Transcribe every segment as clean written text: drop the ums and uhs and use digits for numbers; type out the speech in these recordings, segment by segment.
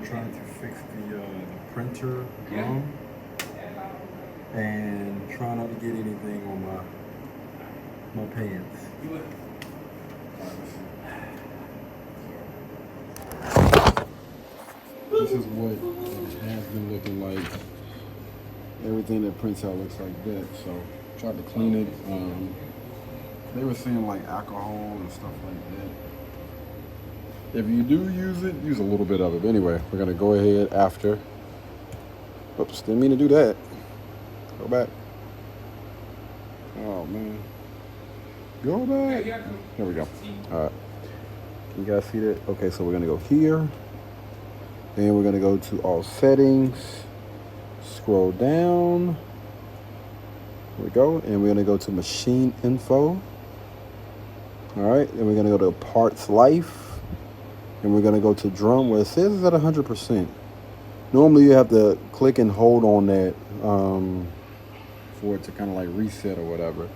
trying to fix the printer drum and trying not to get anything on my pants. This is what it has been looking like. Everything that prints out looks like that. So tried to clean it. They were saying like alcohol and stuff like that. If you do use it, use a little bit of it. But anyway, we're gonna go ahead after. Oops, didn't mean to do that. Go back. Oh man. Go back. There we go. Alright. Can you guys see that? Okay, so we're gonna go here. Then we're gonna go to all settings. Scroll down. Here we go. And we're gonna go to machine info. Alright, then we're gonna go to parts life. And we're gonna go to drum where it says it's at 100%. Normally you have to click and hold on that for it to kind of like reset or whatever.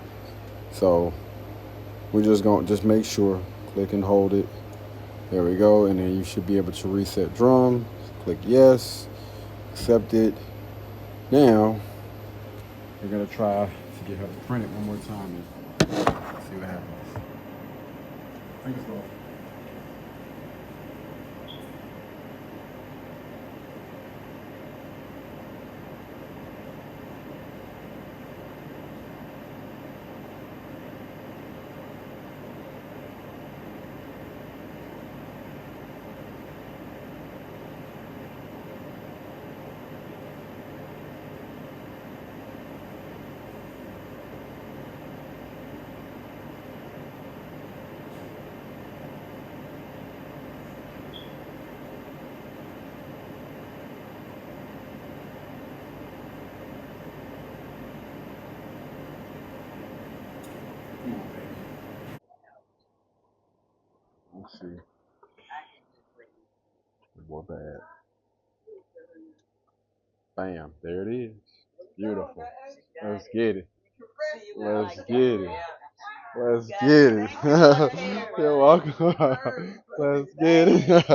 So we're just going to make sure, click and hold it. There we go. And then you should be able to reset drum. Click yes, accept it. Now we're going to try to get her to print it one more time and see what happens. Fingers crossed. Let's see. More bad. Bam. There it is. Beautiful. Let's get it. Let's get it. Let's get it. You're welcome. Let's get it.